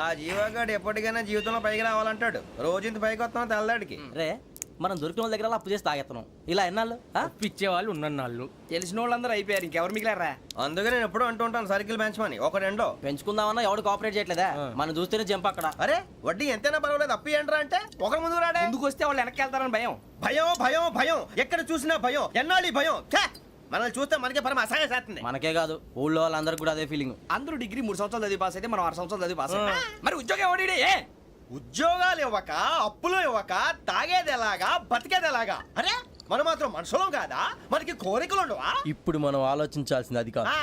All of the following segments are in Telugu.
ఆ జీవగాడు ఎప్పటికైనా జీవితంలో పైకి రావాలంటాడు. రోజు ఇంత పైకి వస్తాం తెల్లడికి. రే మనం దొరికిన వాళ్ళ దగ్గర అప్పు చేసి తాగెత్తనం. ఇలా ఎన్నాళ్ళు పిచ్చే వాళ్ళు ఉన్నన్నాళ్ళు తెలిసిన వాళ్ళందరూ అయిపోయారు, ఇంకెవరు మిగిలారా? అందుకే నేను ఎప్పుడూ అంటూ ఉంటాను సర్కిల్ బెంచ్ మని ఒక రెండో పెంచుకుందామన్నా ఎవడు కోఆపరేట్ చేయట్లేదా? మనం చూస్తేనే జంప్ అక్కడ. అరే వడ్డీ ఎంతైనా పర్వాలేదు అప్పు ఏంట్రా అంటే ఒకరి ముందు రాడే. ముందుకు వస్తే వాళ్ళు వెనక్కి వెళ్తారని భయం. భయం భయం భయం ఎక్కడ చూసినా భయం. ఎన్నాళ్ళు భయం. మనల్ని చూస్తే మనకే పరమ అసహాయం చేస్తుంది. మనకే కాదు ఊళ్ళో వాళ్ళందరికీ కూడా అదే ఫీలింగ్. అందరూ డిగ్రీ 3 సంవత్సరాలు చదివి పాస్ అయితే మనం 6 సంవత్సరాలు చదివి పాస్ అయ్యాం. మరి ఉద్యోగం ఎవడి? ఉద్యోగాలు ఇవ్వక అప్పులు ఇవ్వక తాగేది ఎలాగా బతికేది ఎలాగా? అరే మనం మాత్రం మనుషులం కాదా? మనకి కోరికలు ఉండవా? ఇప్పుడు మనం ఆలోచించాల్సింది అది కాదు,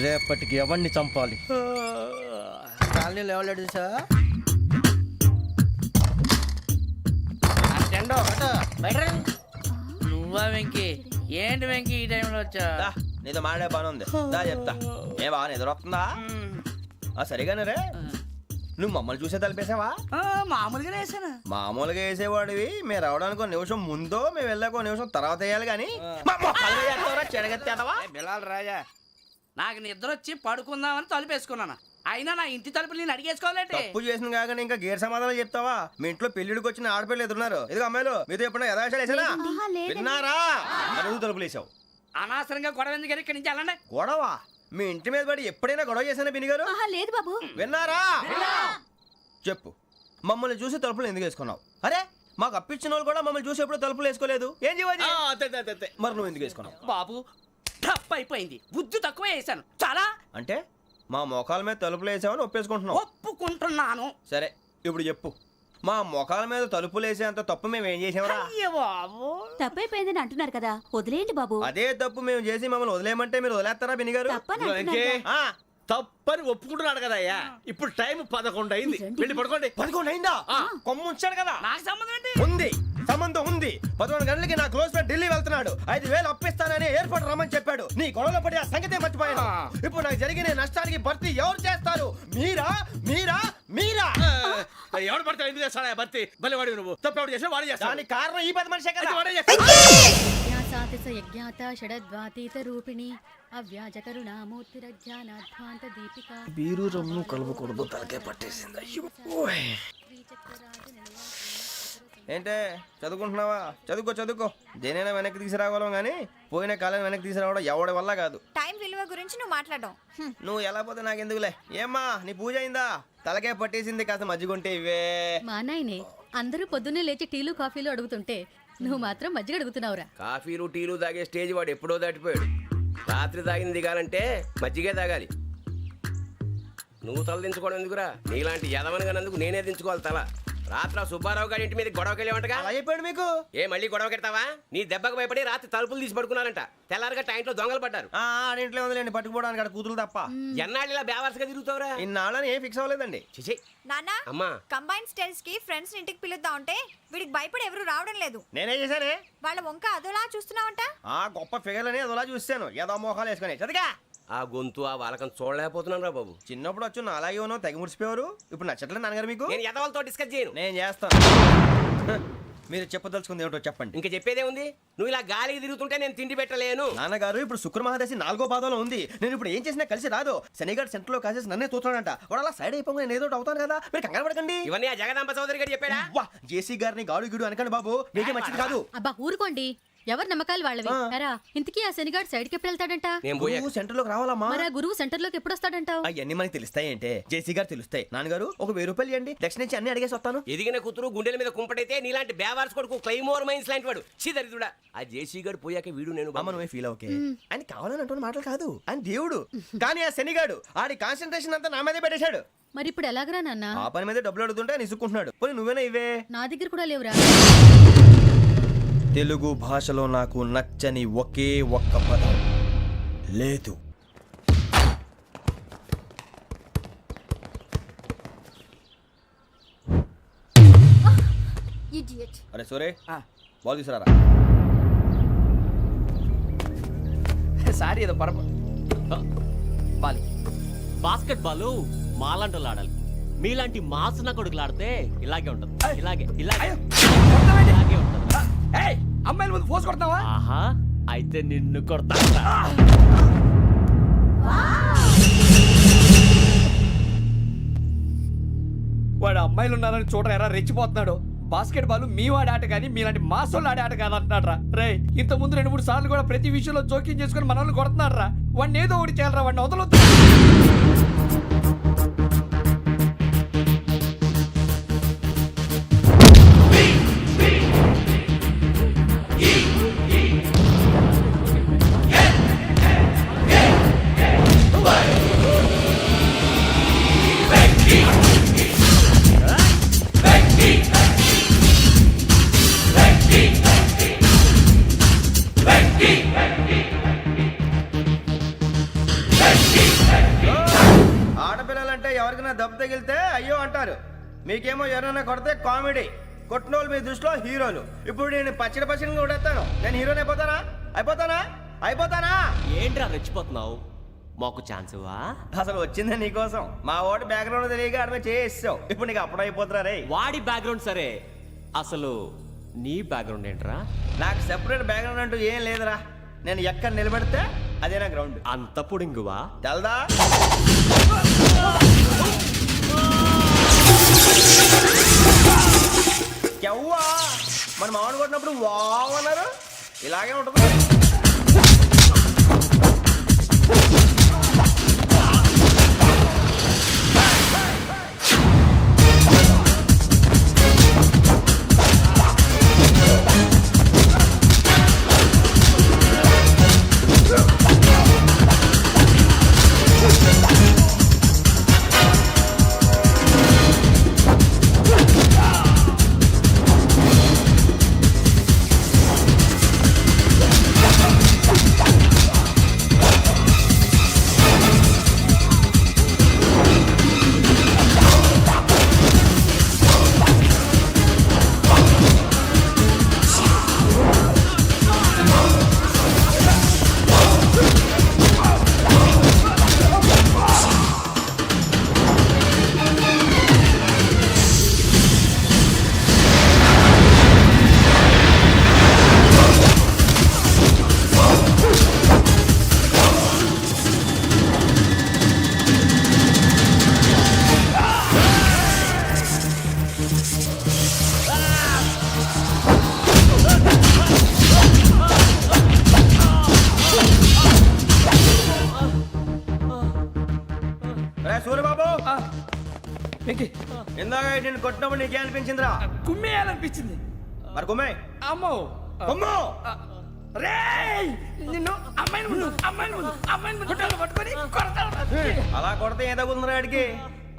రేపటికి ఎవరిని చంపాలి. కాలనీలో ఎవరు సార్? నువ్వా వెంకీ? ఏంటి వెంకీ ఈ టైంలో వచ్చా? నీతో మాడే పని ఉంది, దా చెప్తా. ఏ బాగా నిద్రొస్తుందా? సరిగానే రే. నువ్వు మమ్మల్ని చూసే తలిపేసావా? మామూలుగానే వేసాను. మామూలుగా వేసేవాడివి. మేము రావడానికి 1 నిమిషం ముందో మేము వెళ్ళాక 1 నిమిషం తర్వాత వేయాలి కానీ బిలాల్ రాజా, నాకు నిద్ర వచ్చి పడుకుందామని తలుపేసుకున్నాను. అయినా నా ఇంటి తలుపులు నేను అడిగేసుకోవాలంటే తప్పు చేసిన కాక ఇంకా గేర్ సమాధానం చెప్తావా? మీ ఇంట్లో పెళ్లిడికి వచ్చిన ఆడపిల్లలు ఎదురున్నారు. ఇది అమ్మాయిలు మీతో ఎప్పుడైనా యథాశాలు వేసానా? విన్నారా? అడుగు తలుపులు వేసావు. అనవసరంగా గొడవ ఎందుకు ఇక్కడి నుంచి వెళ్ళండి. గొడవ? మీ ఇంటి మీద పడి ఎప్పుడైనా గొడవ చేశానా బిని గారు? లేదు బాబు. విన్నారా? చెప్పు, మమ్మల్ని చూసి తలుపులు ఎందుకు వేసుకున్నావు? అరే మాకు అప్పించిన వాళ్ళు కూడా మమ్మల్ని చూసి ఎప్పుడు తలుపులు వేసుకోలేదు. ఏం చేయాలి? మరి నువ్వు ఎందుకు వేసుకున్నావు? బాబు తప్పు అయిపోయింది, బుద్ధి తక్కువ వేసాను చాలా. అంటే మా మోకాల మీద తలుపులు వేసామని ఒప్పేసుకుంటున్నావు? ఒప్పుకుంటున్నాను. సరే ఇప్పుడు చెప్పు, మా మొఖాల మీద తలుపులు వేసేంత తప్పు మేము ఏం చేసామరా? తప్పైపోయిందని అంటున్నారు కదా, వదిలేయండి బాబు. అదే తప్పు మేము చేసి మమ్మల్ని వదిలేయమంటే మీరు వదిలేస్తారా బిని గారు? తప్పని ఒప్పుకుంటున్నాడు కదా అయ్యా. ఇప్పుడు టైం 11 అయింది, వెళ్ళి పడుకోండి. 11 అయిందా? కొమ్ము ఉంచాడు కదా. నాకు సంబంధం ఏంటి? ఉంది, సంబంధం ఉంది. 11 గంటలకి నా క్లోజ్ ఫ్రెండ్ ఢిల్లీ వెళ్తున్నాడు. 5,000 అప్పిస్తానని ఎయిర్పోర్ట్ రమ్మని చెప్పాడు. నీ గొడవలో పడి ఆ సంగతే మర్చిపోయాను. ఇప్పుడు నాకు జరిగిన నష్టానికి భర్తీ ఎవరు చేస్తారు? మీరా మీరా మీరా? ఎవడు పడితే ఎందుకు చేస్తాడా భర్తీ? భలే వాడి నువ్వు. తప్పు ఎవడు చేసినా వాడే చేస్తాడు. దానికి కారణం ఈ 10 మనిషే కదా. బీరు రమ్ము కలుపుకూడదు, తలకే పట్టేసింది. ఏంటే చదువుకుంటున్నావా? చదువుకో చదువుకో. దేనైనా వెనక్కి తీసుకురావాలం కానీ పోయిన కాలం వెనక్కి తీసుకురావడం ఎవడి వల్ల కాదు. టైం విలువ గురించి నువ్వు మాట్లాడడం. నువ్వు ఎలా పోతే నాకు ఎందుకులే. ఏమ్మా నీ పూజ అయిందా? తలకే పట్టేసింది, కాస్త మజ్జిగుంటే ఇవే. మా నాయనే అందరూ పొద్దున్నే లేచి టీలు కాఫీలు అడుగుతుంటే నువ్వు మాత్రం మజ్జిగ అడుగుతున్నావురా. కాఫీలు టీలు తాగే స్టేజ్ వాడు ఎప్పుడో దాటిపోయాడు. రాత్రి తాగింది దిగాలంటే మజ్జిగే తాగాలి. నువ్వు తల దించుకోవడం ఎందుకురా? నీలాంటి యదవనగానందుకు నేనే దించుకోవాలి తల. రాత్రి సుబ్బారావు గారి ఇంటి మీద గొడవకి వెళ్ళేవంటగా. అలా చెప్పాడు మీకు? ఏ మళ్ళీ గొడవ కెడతావా? నీ దెబ్బకు భయపడి రాత్రి తలుపులు తీసి పడుకున్నారంట. తెల్లారగా టైంట్లో దొంగలు పడ్డారు. ఆడింట్లో ఉందిలేండి పట్టుకుపోవడానికి, అక్కడ కూతురు తప్ప. ఎన్నాళ్ళు ఇలా బేవర్స్గా తిరుగుతావురా? ఇన్నాళ్ళని ఏం ఫిక్స్ అవ్వలేదండి. చిచి నాన్న, అమ్మా, కంబైన్ స్టైల్స్ కి ఫ్రెండ్స్ ఇంటికి పిలుద్దాం అంటే వీడికి భయపడి ఎవరు రావడం లేదు. నేనే చేశానే. వాళ్ళ వంక అదోలా చూస్తున్నావంట. గొప్ప ఫిగర్ అని అదోలా చూస్తాను. ఏదో మోహాలు వేసుకొని చదిగా. ఆ గొంతు ఆ వాలకం చూడలేకపోతున్నాను రా బాబు. చిన్నప్పుడు వచ్చి నా అలాగే ఉన్నావు, తెగ ముడిచిపోయారు. ఇప్పుడు నచ్చట్లేదు నాన్నగారు మీకు? నేను యదవలతో డిస్కస్ చేయను. నేను చేస్తాను. మీరు చెప్పదలుచుకుంది ఏమిటో చెప్పండి. ఇంకా చెప్పేదే ఉంది. నువ్వు ఇలా గాలికి తిరుగుతుంటే నేను తిండి పెట్టలేను. నాన్నగారు ఇప్పుడు శుక్ర మహాదశి 4వ పాదంలో ఉంది. నేను ఇప్పుడు ఏం చేసినా కలిసి రాదు. శనిగారు సెంటర్ లో కాసేసి నన్నే చూస్తాడంట. వాడు అలా సైడ్ అయిపోయి నేను ఏదో అవుతాను కదా, మీరు కంగారు పడకండి. ఇవన్నీ ఆ జగదాంబ చౌదరి గారు చెప్పాడా? జేసీ గారిని గాడు గిడు అనకండి బాబు, మీకే మంచిది కాదు. అబ్బా ఊరుకోండి, ఎవరు నమ్మకాలు వాళ్ళవి. ఇంతకీ ఆ శనిగాడు సైడ్ కి ఎప్పుడు వెళ్తాడంట? సెంటర్ లోకి రావాలమ్మా. మరి ఆ గురువు సెంటర్ లోకి ఎప్పుడు వస్తాడంటావు? అవన్నీ మనకి తెలుస్తాయి అంటే జేసీ గారు తెలుస్తాయి. నాన్నగారు ఒక 1000 రూపాయలు ఇవ్వండి, దక్షిణ నుంచి అన్ని అడిగేసి వస్తాను. ఎదిగిన కూతురు గుండెల మీద కుంపటైతే నీలాంటి బేవార్స్ కొడుకు క్లైమోర్ మైన్స్ లాంటి వాడు చీదరిదుడా. ఆ జేసీ గారు పోయాక వీడు నేను అమ్మ నువ్వే ఫీల్ ఓకే. ఆయన కావాలని అంటున్న మాటలు కాదు, ఆయన దేవుడు. కానీ ఆ శనిగాడు ఆడి కాన్సన్ట్రేషన్ అంతా నా మీదే పెట్టేశాడు. మరి ఇప్పుడు ఎలాగరా నాన్న? ఆ పని మీద డబ్బులు అడుగుతుంటే నిసుక్కుంటున్నాడు. పోనీ నువ్వేనా ఇవే? నా దగ్గర కూడా లేవురా. తెలుగు భాషలో నాకు నచ్చని ఒకే ఒక్క పదం లేదు. అరే సోరే, బాల్ తీసుకురారా. సారీ ఏదో బాస్కెట్ బాల్ మాలాంటి ఆడాలి. మీలాంటి మాసన కొడుకులు ఆడితే ఇలాగే ఉంటది. ఇలాగే ఇలాగే ఇలాగే ఉంటది. అమ్మాయిల ముందు ఫోర్స్ కొడతావా? ఆహా, అయితే నిన్ను కొడతా. అమ్మాయిలు ఉన్నారని చూడరా ఎరా రెచ్చిపోతున్నాడు. బాస్కెట్ బాల్ మీ వాడి ఆట కానీ మీలాంటి మాసోళ్ళు ఆడే ఆట కాదు అంటున్నాడు రా. రే ఇంత ముందు 2-3 సార్లు కూడా ప్రతి విషయంలో జోక్యం చేసుకుని మన వాళ్ళు కొడుతున్నాడు రా. వాడిని ఏదో ఒకటి చేయాలరా, వాడిని వదలొద్దు. ఆడపిల్లలంటే ఎవరికైనా దెబ్బ తగిలితే అయ్యో అంటారు, మీకేమో ఎవరైనా కొడితే కామెడీ. కొట్టినోళ్ళు మీ దృష్టిలో హీరోలు. ఇప్పుడు నేను పచ్చడి కొడేస్తాను, నేను హీరోని అయిపోతానా? ఏంట్రా రెచ్చిపోతున్నావు? మాకు ఛాన్స్ ఇవ్వా? అసలు వచ్చిందే నీకోసం. మా ఓటు బ్యాక్గ్రౌండ్ తెలియక ఆడమే చేసావు. ఇప్పుడు నీకు అప్పుడు అయిపోతున్నా రే. వాడి బ్యాక్గ్రౌండ్ సరే, అసలు నీ బ్యాక్గ్రౌండ్ ఏంట్రా? నాకు సెపరేట్ బ్యాక్గ్రౌండ్ అంటూ ఏం లేదురా. నేను ఎక్కడ నిలబడితే అదే నా గ్రౌండ్. అంత పుడింగువా? తెల్దా? ఎవ్వా మన మామిడి కొట్టినప్పుడు వావ్ అన్నారు, ఇలాగే ఉంటుంది. సూర్యబాబు, ఇందాక నేను కొట్టినప్పుడు నీకే అనిపించిందిరా? కుమ్మేయాలనిపించింది. మరి కుమ్మే. అమ్మో కుమ్ము. రేయ్ నిన్ను అమ్మాయిని ముందు పట్టుకొని కొడతాను. అలా కొడితే ఏ తగ్గుతుందిరా ఆడికి?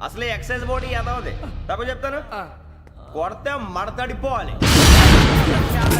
అసలు ఎక్సైజ్ బాడీ ఏదవుది తప్పు చెప్తాను. కొడితే మడతడిపోవాలి.